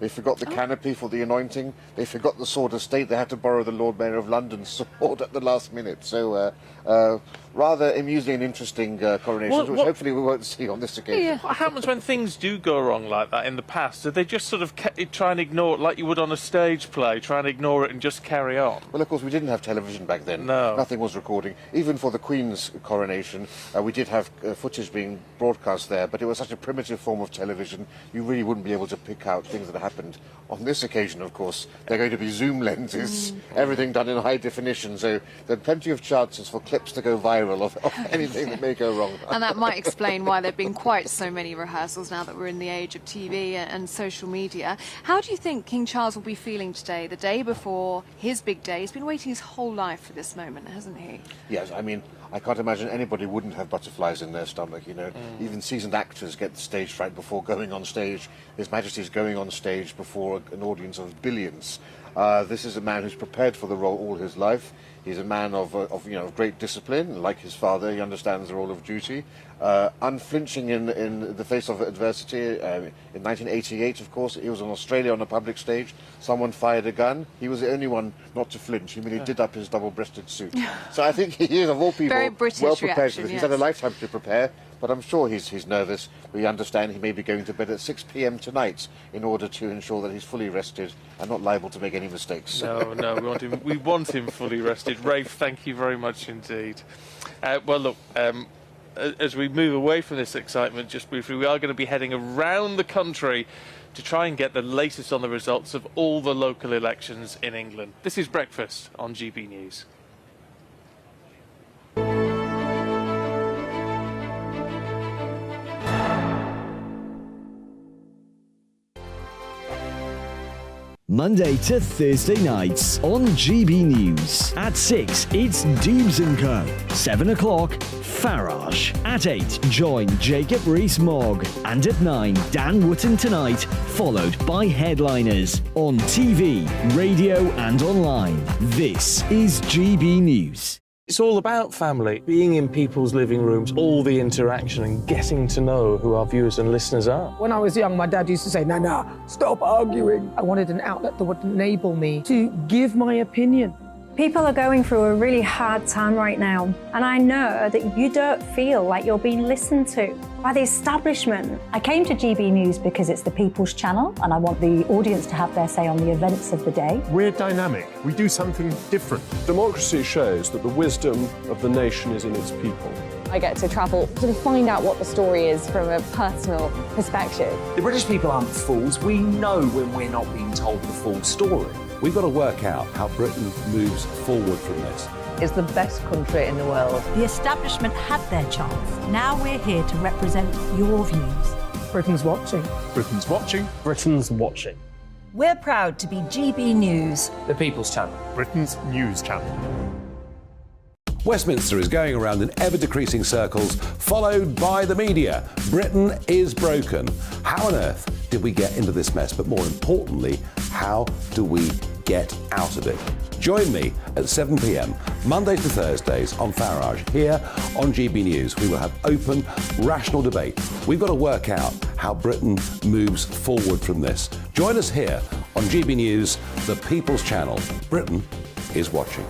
They forgot the canopy for the anointing. They forgot the sword of state. They had to borrow the Lord Mayor of London's sword at the last minute. So rather amusing and interesting coronations, which hopefully we won't see on this occasion. Yeah. What happens when things do go wrong like that in the past? Do they just sort of try and ignore it like you would on a stage play, try and ignore it and just carry on? Well, of course, we didn't have television back then. No. Nothing was recording. Even for the Queen's coronation, we did have footage being broadcast there, but it was such a primitive form of television, you really wouldn't be able to pick out things that happened. On this occasion, of course, they're going to be zoom lenses, everything done in high definition, so there are plenty of chances for clips to go viral of anything that may go wrong. And that might explain why there have been quite so many rehearsals now that we're in the age of TV and social media. How do you think King Charles will be feeling today, the day before his big day? He's been waiting his whole life for this moment, hasn't he? Yes, I mean, I can't imagine anybody wouldn't have butterflies in their stomach, you know. Even seasoned actors get stage fright before going on stage. His Majesty's going on stage before an audience of billions. This is a man who's prepared for the role all his life. He's a man of great discipline. Like his father, he understands the role of duty. Unflinching in the face of adversity. In 1988, of course, he was in Australia on a public stage. Someone fired a gun. He was the only one not to flinch. He merely did up his double-breasted suit. So I think he is, of all people, Very British well prepared reaction, for this. yes. He's had a lifetime to prepare, but I'm sure he's nervous. We understand he may be going to bed at 6 p.m. tonight in order to ensure that he's fully rested and not liable to make any mistakes. No, we want him fully rested. Rafe, thank you very much indeed. Well, look, as we move away from this excitement, just briefly, we are going to be heading around the country to try and get the latest on the results of all the local elections in England. This is Breakfast on GB News. Monday to Thursday nights on GB News. At 6, it's Dubes & Co. 7 o'clock, Farage. At 8, join Jacob Rees-Mogg. And at 9, Dan Wootton Tonight, followed by Headliners. On TV, radio and online. This is GB News. It's all about family, being in people's living rooms, all the interaction and getting to know who our viewers and listeners are. When I was young, my dad used to say, no, stop arguing. I wanted an outlet that would enable me to give my opinion. People are going through a really hard time right now, and I know that you don't feel like you're being listened to by the establishment. I came to GB News because it's the People's Channel, and I want the audience to have their say on the events of the day. We're dynamic. We do something different. Democracy shows that the wisdom of the nation is in its people. I get to travel to find out what the story is from a personal perspective. The British people aren't fools. We know when we're not being told the full story. We've got to work out how Britain moves forward from this. It's the best country in the world. The establishment had their chance. Now we're here to represent your views. Britain's watching. Britain's watching. Britain's watching. We're proud to be GB News. The People's Channel. Britain's news channel. Westminster is going around in ever-decreasing circles, followed by the media. Britain is broken. How on earth did we get into this mess? But more importantly, how do we get out of it? Join me at 7 p.m, Mondays to Thursdays on Farage. Here on GB News, we will have open, rational debate. We've got to work out how Britain moves forward from this. Join us here on GB News, the People's Channel. Britain is watching.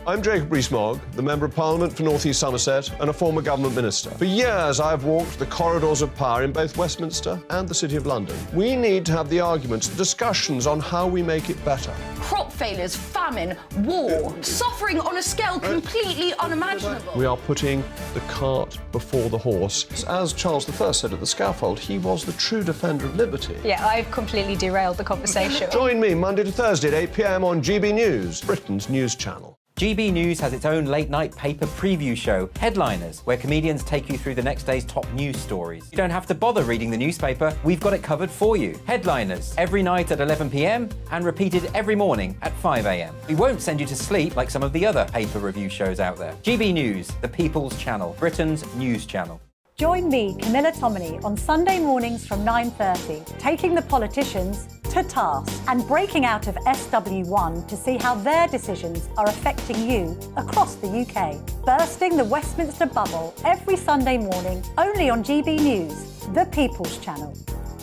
I'm Jacob Rees-Mogg, the Member of Parliament for North East Somerset and a former government minister. For years, I've walked the corridors of power in both Westminster and the City of London. We need to have the arguments, the discussions on how we make it better. Crop failures, famine, war, suffering on a scale completely unimaginable. We are putting the cart before the horse. As Charles I said at the scaffold, he was the true defender of liberty. Yeah, I've completely derailed the conversation. Join me Monday to Thursday at 8 p.m. on GB News, Britain's news channel. GB News has its own late-night paper preview show, Headliners, where comedians take you through the next day's top news stories. You don't have to bother reading the newspaper, we've got it covered for you. Headliners, every night at 11 p.m. and repeated every morning at 5 a.m. We won't send you to sleep like some of the other paper review shows out there. GB News, the People's Channel, Britain's news channel. Join me, Camilla Tominey, on Sunday mornings from 9:30, taking the politicians to task and breaking out of SW1 to see how their decisions are affecting you across the UK. Bursting the Westminster bubble every Sunday morning, only on GB News, the People's Channel.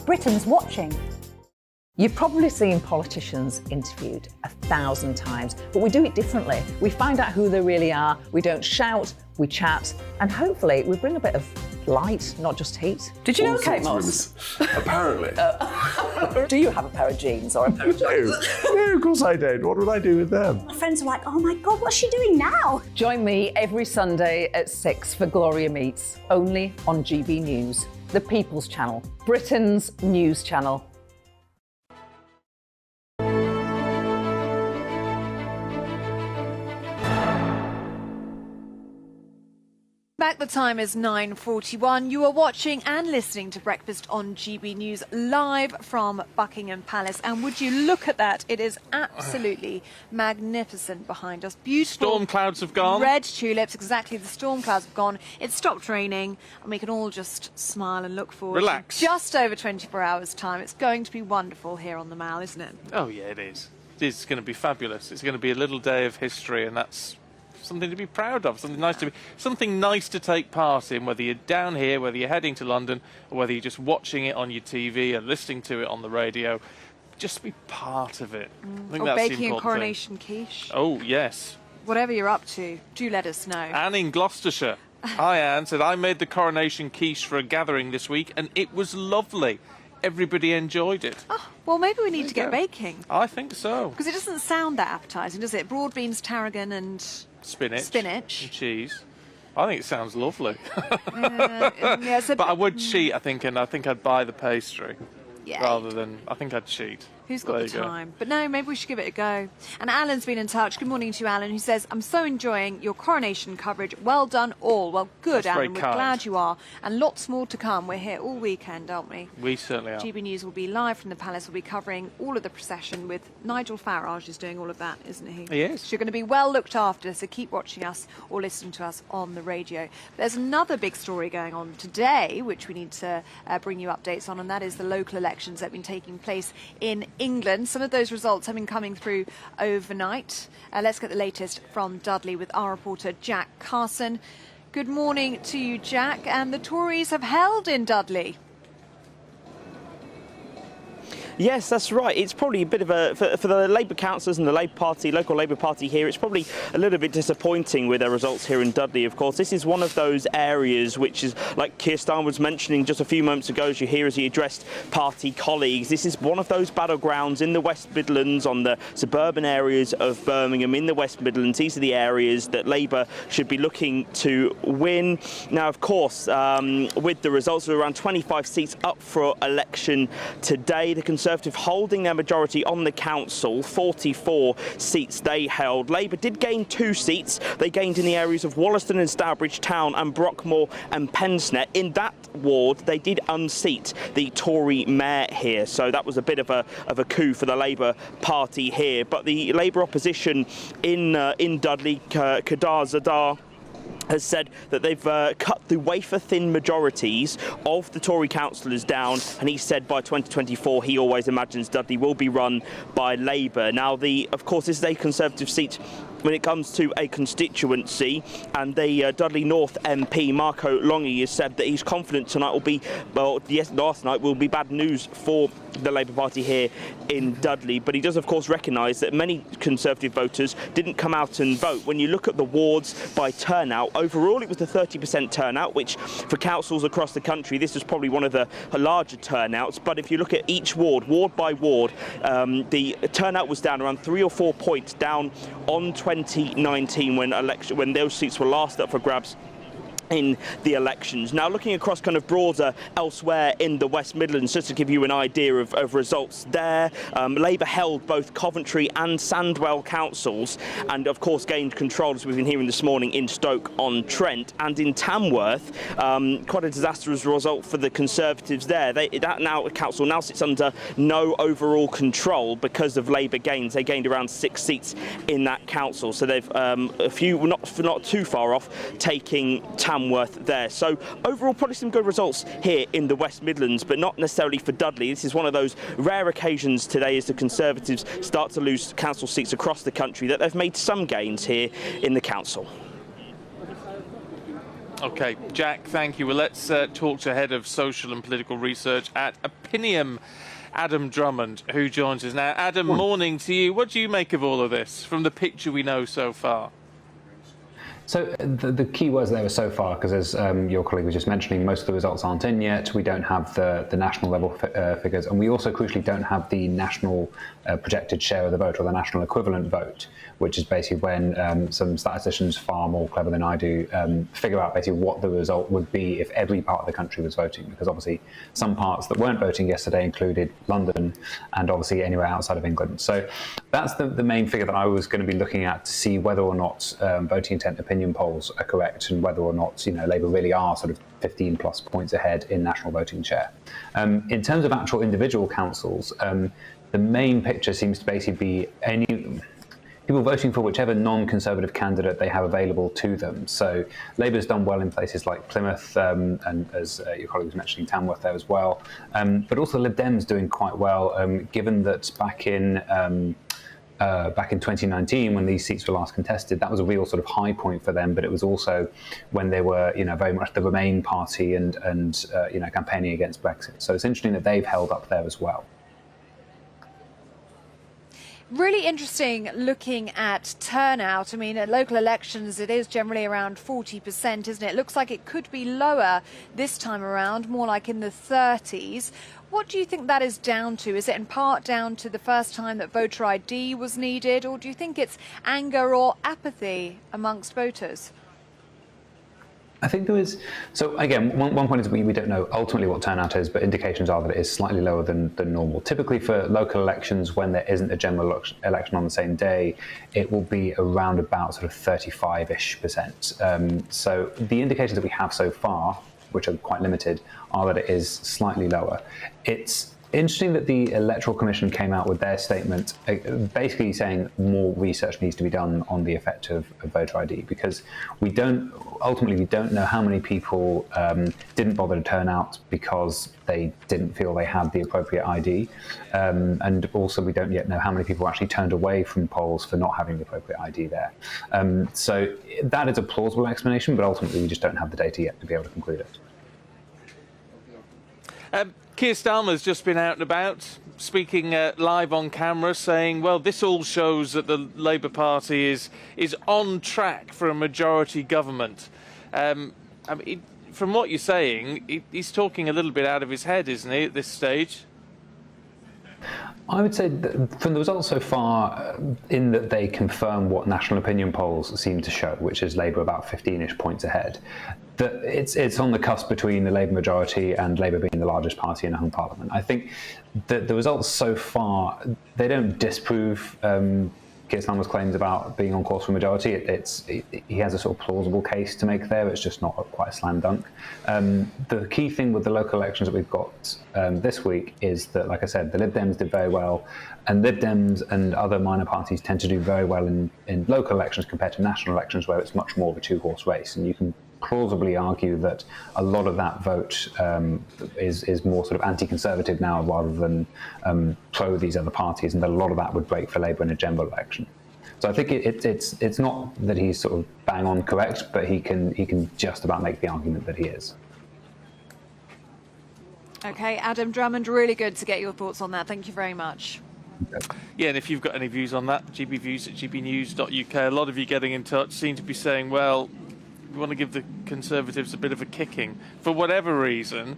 Britain's watching. You've probably seen politicians interviewed 1,000 times, but we do it differently. We find out who they really are, we don't shout, we chat, and hopefully we bring a bit of light, not just heat. Did you know Kate Moss? Apparently. Do you have a pair of jeans or a pair of jeans? No, of course I don't. What would I do with them? My friends are like, oh my God, what's she doing now? Join me every Sunday at 6 for Gloria Meets, only on GB News, the People's Channel, Britain's news channel. Back, the time is 9:41. You are watching and listening to Breakfast on GB News live from Buckingham Palace. And would you look at that? It is absolutely magnificent behind us. Beautiful. Storm clouds have gone. Red tulips, exactly. The storm clouds have gone. It's stopped raining and we can all just smile and look forward. Relax. To just over 24 hours' time. It's going to be wonderful here on the Mall, isn't it? Oh, yeah, it is. It's going to be fabulous. It's going to be a little day of history, and that's something to be proud of, something nice to take part in, whether you're down here, whether you're heading to London, or whether you're just watching it on your TV or listening to it on the radio. Just be part of it. I think Or that's the baking a important coronation quiche. Oh, yes. Whatever you're up to, do let us know. Anne in Gloucestershire. Hi, Anne. Said, I made the coronation quiche for a gathering this week, and it was lovely. Everybody enjoyed it. Oh, well, maybe we need to get baking. I think so. Because it doesn't sound that appetising, does it? Broad beans, tarragon and Spinach. And cheese. I think it sounds lovely. Yeah, but I would cheat, I think, and I think I'd buy the pastry. Yeah. Rather than, I think I'd cheat. Who's got the time? But no, maybe we should give it a go. And Alan's been in touch. Good morning to you, Alan, who says, I'm so enjoying your coronation coverage. Well done all. Well, good, That's Alan. very We're kind. glad you are. And lots more to come. We're here all weekend, aren't we? We certainly are. GB News will be live from the Palace. We'll be covering all of the procession with Nigel Farage is doing all of that, isn't he? He is. So you're going to be well looked after, so keep watching us or listening to us on the radio. There's another big story going on today, which we need to bring you updates on, and that is the local elections that have been taking place in England. Some of those results have been coming through overnight. Let's get the latest from Dudley with our reporter Jack Carson. Good morning to you, Jack. And the Tories have held in Dudley. Yes, that's right. It's probably a bit of a, for the Labour councillors and the Labour Party, local Labour Party here, it's probably a little bit disappointing with their results here in Dudley, of course. This is one of those areas which is, like Keir Starmer was mentioning just a few moments ago, as you hear as he addressed party colleagues, this is one of those battlegrounds in the West Midlands, on the suburban areas of Birmingham, in the West Midlands. These are the areas that Labour should be looking to win. Now, of course, with the results of around 25 seats up for election today, the Conservative holding their majority on the council, 44 seats they held. Labour did gain 2 seats. They gained in the areas of Wollaston and Stourbridge Town and Brockmore and Pensnet. In that ward, they did unseat the Tory mayor here, so that was a bit of a coup for the Labour Party here. But the Labour opposition in Dudley, Kedar Zadar, has said that they've cut the wafer-thin majorities of the Tory councillors down, and he said by 2024 he always imagines Dudley will be run by Labour. Now, of course, this is a Conservative seat when it comes to a constituency, and the Dudley North MP, Marco Longy, has said that he's confident tonight will be, well, yes, last night will be bad news for the Labour Party here in Dudley, but he does of course recognise that many Conservative voters didn't come out and vote. When you look at the wards by turnout, overall it was a 30% turnout, which for councils across the country this was probably one of the larger turnouts. But if you look at each ward by ward, the turnout was down around 3 or 4 points down on 2019 when those seats were last up for grabs in the elections. Now, looking across kind of broader elsewhere in the West Midlands, just to give you an idea of results there, Labour held both Coventry and Sandwell councils, and of course gained control, as we've been hearing this morning, in Stoke-on-Trent. And in Tamworth, quite a disastrous result for the Conservatives there. That council now sits under no overall control because of Labour gains. They gained around 6 seats in that council, so they've a few, not too far off, taking Tamworth there. So overall, probably some good results here in the West Midlands, but not necessarily for Dudley. This is one of those rare occasions today as the Conservatives start to lose council seats across the country that they've made some gains here in the council. OK, Jack, thank you. Well, let's talk to Head of Social and Political Research at Opinium, Adam Drummond, who joins us now. Adam, morning to you. What do you make of all of this from the picture we know so far? So the key words there were so far, because as your colleague was just mentioning, most of the results aren't in yet. We don't have the national level figures, and we also crucially don't have the national projected share of the vote, or the national equivalent vote, which is basically when some statisticians far more clever than I do figure out basically what the result would be if every part of the country was voting, because obviously some parts that weren't voting yesterday included London and obviously anywhere outside of England. So that's the main figure that I was going to be looking at to see whether or not voting intent opinion polls are correct, and whether or not Labour really are sort of 15 plus points ahead in national voting share. In terms of actual individual councils, the main picture seems to basically be any people voting for whichever non-Conservative candidate they have available to them. So Labour's done well in places like Plymouth, and as your colleague was mentioning, Tamworth there as well. But also Lib Dem's doing quite well, given that back in 2019, when these seats were last contested, that was a real sort of high point for them. But it was also when they were, very much the Remain party and campaigning against Brexit. So it's interesting that they've held up there as well. Really interesting looking at turnout. I mean, at local elections, it is generally around 40%, isn't it? It looks like it could be lower this time around, more like in the 30s. What do you think that is down to? Is it in part down to the first time that voter ID was needed, or do you think it's anger or apathy amongst voters? I think there is. So again, one point is we don't know ultimately what turnout is, but indications are that it is slightly lower than normal. Typically for local elections, when there isn't a general election on the same day, it will be around about sort of 35-ish%. So the indicators that we have so far, which are quite limited, are that it is slightly lower. It's interesting that the Electoral Commission came out with their statement basically saying more research needs to be done on the effect of voter ID, because we don't know how many people didn't bother to turn out because they didn't feel they had the appropriate ID, and also we don't yet know how many people actually turned away from polls for not having the appropriate ID there. So that is a plausible explanation, but ultimately we just don't have the data yet to be able to conclude it. Keir Starmer's just been out and about, speaking live on camera, saying, well, this all shows that the Labour Party is on track for a majority government. I mean, from what you're saying, he's talking a little bit out of his head, isn't he, at this stage? I would say that from the results so far, in that they confirm what national opinion polls seem to show, which is Labour about 15-ish points ahead, that it's on the cusp between the Labour majority and Labour being the largest party in a hung parliament. I think that the results so far, they don't disprove Keir Starmer's claims about being on course for majority. He has a sort of plausible case to make there. It's just not quite a slam dunk. The key thing with the local elections that we've got this week is that, like I said, the Lib Dems did very well, and Lib Dems and other minor parties tend to do very well in local elections compared to national elections, where it's much more of a two-horse race. And you can plausibly argue that a lot of that vote is more sort of anti-conservative now rather than pro these other parties, and that a lot of that would break for Labour in a general election. So I think it's not that he's sort of bang on correct, but he can just about make the argument that he is. Okay, Adam Drummond, really good to get your thoughts on that. Thank you very much. Yeah, and if you've got any views on that, gbviews@gbnews.uk. A lot of you getting in touch seem to be saying, well, we want to give the Conservatives a bit of a kicking for whatever reason.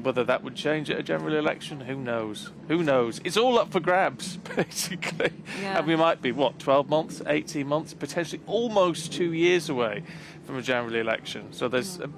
Whether that would change at a general election, who knows? Who knows? It's all up for grabs, basically. Yeah. And we might be, 12 months, 18 months, potentially almost 2 years away from a general election. So there's a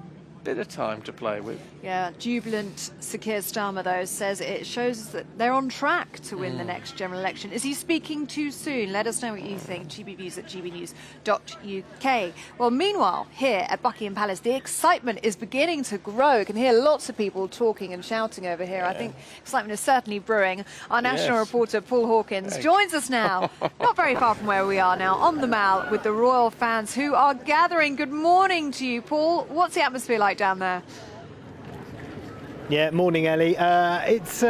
bit of time to play with. Yeah, jubilant Sir Keir Starmer, though, says it shows that they're on track to win the next general election. Is he speaking too soon? Let us know what you think. gbviews@gbnews.uk. Well, meanwhile, here at Buckingham Palace, the excitement is beginning to grow. You can hear lots of people talking and shouting over here. I think excitement is certainly brewing. Our national reporter, Paul Hawkins, joins us now, not very far from where we are now, on the Mall with the royal fans who are gathering. Good morning to you, Paul. What's the atmosphere like down there? Yeah, morning, Ellie. It's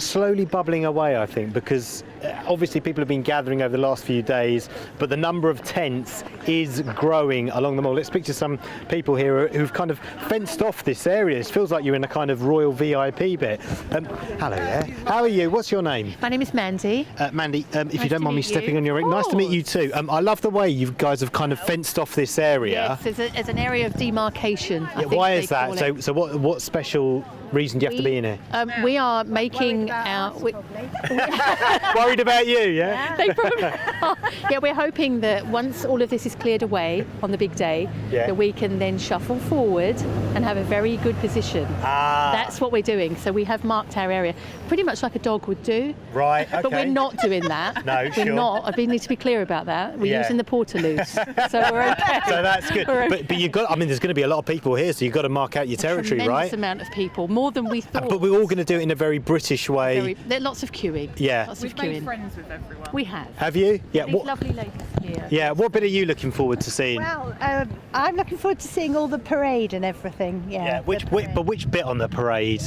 slowly bubbling away, I think, because obviously people have been gathering over the last few days, but the number of tents is growing along the mall. Let's speak to some people here who've kind of fenced off this area. It feels like you're in a kind of royal VIP bit. Hello there. How are you? What's your name? My name is Mandy. Mandy, if you don't mind me stepping on your ring. Nice to meet you too. I love the way you guys have kind of fenced off this area. Yes, it's an area of demarcation. I think why they is that? call it. So what special reason do you have to be in here? We are making our... Worried about you, yeah? They probably are. Yeah, we're hoping that once all of this is cleared away on the big day, that we can then shuffle forward and have a very good position. That's what we're doing. So we have marked our area, pretty much like a dog would do. Right, okay. But we're not doing that. No, we're sure. not. I need to be clear about that. We're using the portaloos. So we're okay. So that's good. But you've got, I mean, there's going to be a lot of people here, so you've got to mark out your territory, right? Tremendous amount of people, more than we thought. But we're all going to do it in a very British way. There are lots of queuing. Yeah. Lots We've of queuing. made friends with everyone. We have. Have you? Yeah. These lovely ladies here. Yeah. What bit are you looking forward to seeing? Well, I'm looking forward to seeing all the parade and everything. Yeah. Which bit on the parade?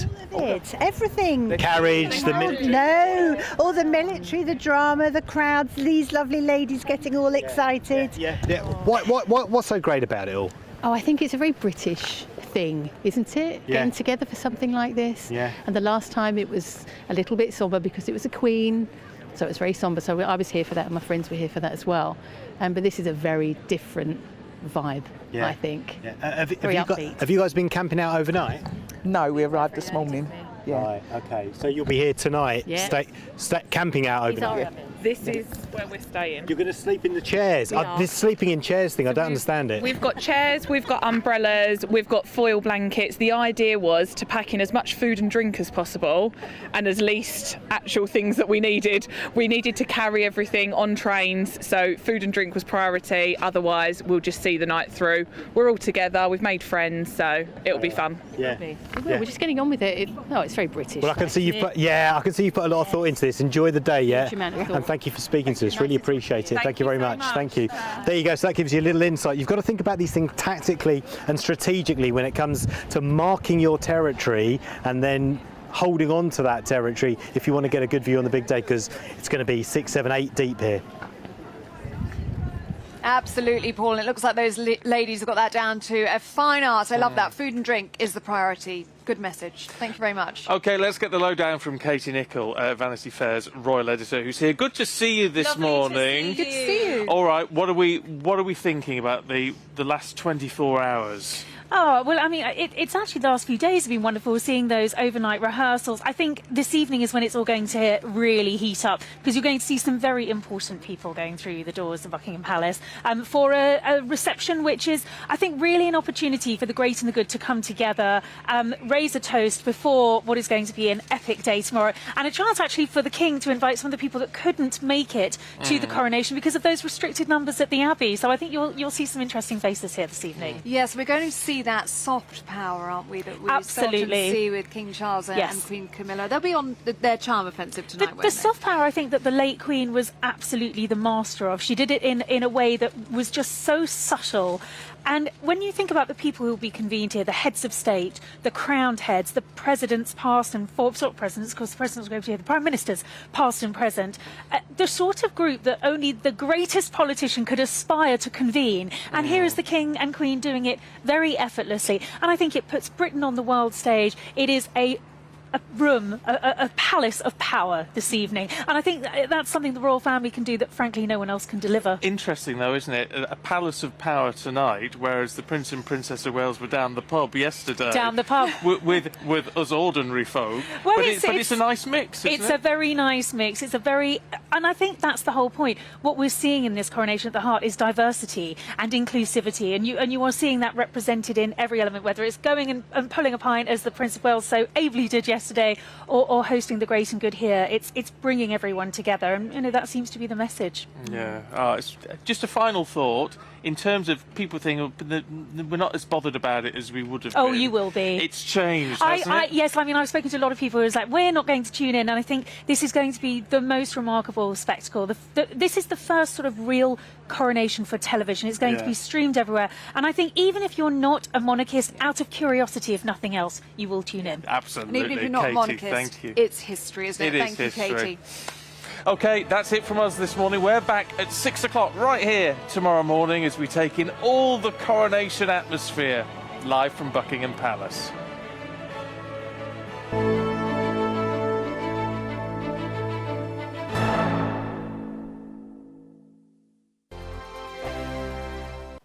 Everything. The carriage, the military. No, all the military, the drama, the crowds, these lovely ladies getting all excited. Yeah. What's so great about it all? Oh, I think it's a very British thing, isn't it? Yeah. Getting together for something like this. Yeah. And the last time it was a little bit somber because it was a queen, so it was very somber. So I was here for that, and my friends were here for that as well. But this is a very different vibe, I think. Yeah. Have you guys been camping out overnight? No, we arrived this morning. Yeah. Right. Okay. So you'll be here tonight. Yeah. Stay camping out overnight. This is where we're staying. You're going to sleep in the chairs. This sleeping in chairs thing, I don't understand it. We've got chairs, we've got umbrellas, we've got foil blankets. The idea was to pack in as much food and drink as possible and as least actual things that we needed. We needed to carry everything on trains, so food and drink was priority. Otherwise, we'll just see the night through. We're all together, we've made friends, so it'll be fun. Yeah. We're just getting on with it. It's very British. Well, I can see you've put a lot of thought into this. Enjoy the day, yeah. Huge amount of thought. And thank you for speaking to us. Really appreciate it. Thank you very much. Thank you. There you go. So that gives you a little insight. You've got to think about these things tactically and strategically when it comes to marking your territory and then holding on to that territory if you want to get a good view on the big day, because it's going to be 6, 7, 8 deep here. Absolutely, Paul. And it looks like those ladies have got that down to a fine art. I love that. Food and drink is the priority. Good message. Thank you very much. OK, let's get the lowdown from Katie Nicholl, Vanity Fair's royal editor, who's here. Good to see you this morning. Good to see you. All right, what are we thinking about the last 24 hours? Oh, well, I mean, it's actually the last few days have been wonderful, seeing those overnight rehearsals. I think this evening is when it's all going to really heat up, because you're going to see some very important people going through the doors of Buckingham Palace for a reception which is, I think, really an opportunity for the great and the good to come together, raise a toast before what is going to be an epic day tomorrow, and a chance actually for the King to invite some of the people that couldn't make it to the coronation because of those restricted numbers at the Abbey. So I think you'll see some interesting faces here this evening. Yes, we're going to see that soft power, aren't we, that we Absolutely. started to see with King Charles and Queen Camilla. They'll be on their charm offensive tonight, won't The soft power, I think, that the late Queen was absolutely the master of. She did it in a way that was just so subtle. And when you think about the people who will be convened here, the heads of state, the crowned heads, the presidents past and not presidents, because the presidents will go here, the prime ministers past and present, the sort of group that only the greatest politician could aspire to convene. And here is the King and Queen doing it very effortlessly. And I think it puts Britain on the world stage. It is a room, a palace of power this evening. And I think that's something the royal family can do that, frankly, no one else can deliver. Interesting, though, isn't it? A palace of power tonight, whereas the Prince and Princess of Wales were down the pub yesterday. Down the pub. With us ordinary folk. Well, but it's a nice mix, isn't it? It's a very nice mix. It's a very... And I think that's the whole point. What we're seeing in this coronation at the heart is diversity and inclusivity. And you are seeing that represented in every element, whether it's going and pulling a pint, as the Prince of Wales so ably did yesterday, or hosting the great and good here. It's bringing everyone together, and that seems to be the message. Yeah. It's just a final thought. In terms of people thinking, we're not as bothered about it as we would have been. Oh, you will be. It's changed, hasn't it? Yes, I mean, I've spoken to a lot of people who was like, we're not going to tune in, and I think this is going to be the most remarkable spectacle. This is the first sort of real coronation for television. It's going to be streamed everywhere, and I think even if you're not a monarchist, out of curiosity, if nothing else, you will tune in. Absolutely. And even if you're not Katie, a monarchist, thank you. it's history, isn't it? Thank you, Katie. OK, that's it from us this morning. We're back at 6 o'clock right here tomorrow morning as we take in all the coronation atmosphere live from Buckingham Palace.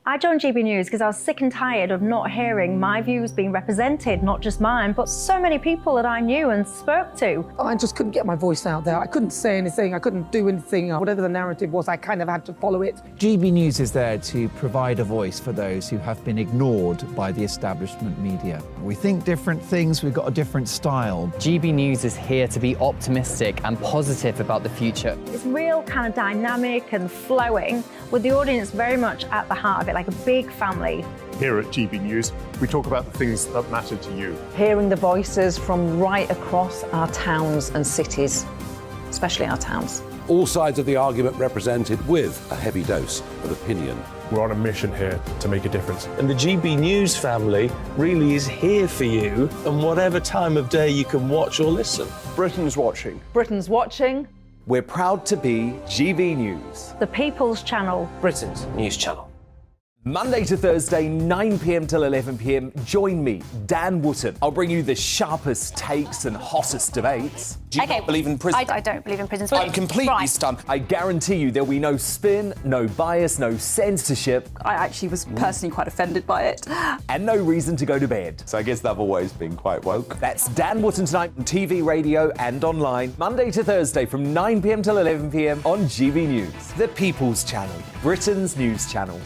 I joined GB News because I was sick and tired of not hearing my views being represented, not just mine, but so many people that I knew and spoke to. I just couldn't get my voice out there. I couldn't say anything. I couldn't do anything. Whatever the narrative was, I kind of had to follow it. GB News is there to provide a voice for those who have been ignored by the establishment media. We think different things, we've got a different style. GB News is here to be optimistic and positive about the future. It's real kind of dynamic and flowing, with the audience very much at the heart of it, like a big family. Here at GB News, we talk about the things that matter to you. Hearing the voices from right across our towns and cities, especially our towns. All sides of the argument represented with a heavy dose of opinion. We're on a mission here to make a difference. And the GB News family really is here for you, and whatever time of day you can watch or listen. Britain's watching. Britain's watching. We're proud to be GB News. The People's Channel. Britain's news channel. Monday to Thursday, 9 p.m. till 11 p.m. Join me, Dan Wootton. I'll bring you the sharpest takes and hottest debates. Do you not believe in prisons? I don't believe in prisons. I'm completely stunned. I guarantee you there'll be no spin, no bias, no censorship. I actually was personally quite offended by it. And no reason to go to bed. So I guess they've always been quite woke. That's Dan Wootton tonight on TV, radio and online. Monday to Thursday from 9 p.m. till 11 p.m. on GB News. The People's Channel. Britain's news channel.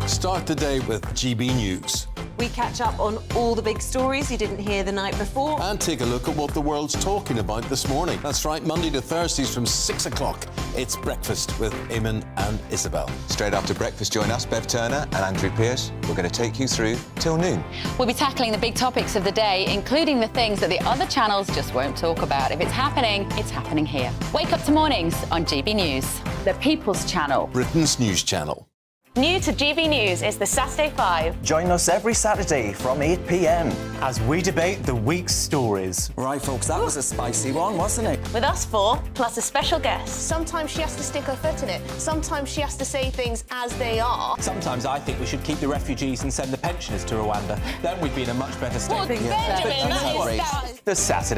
Start the day with GB News. We catch up on all the big stories you didn't hear the night before. And take a look at what the world's talking about this morning. That's right, Monday to Thursdays from 6 o'clock. It's Breakfast with Eamon and Isabel. Straight after breakfast, join us, Bev Turner and Andrew Pearce. We're going to take you through till noon. We'll be tackling the big topics of the day, including the things that the other channels just won't talk about. If it's happening here. Wake up to mornings on GB News. The People's Channel. Britain's news channel. New to GB News is the Saturday 5. Join us every Saturday from 8 p.m. as we debate the week's stories. Right, folks, that was a spicy one, wasn't it? With us four, plus a special guest. Sometimes she has to stick her foot in it. Sometimes she has to say things as they are. Sometimes I think we should keep the refugees and send the pensioners to Rwanda. Then we'd be in a much better state. Well, Benjamin, The Saturday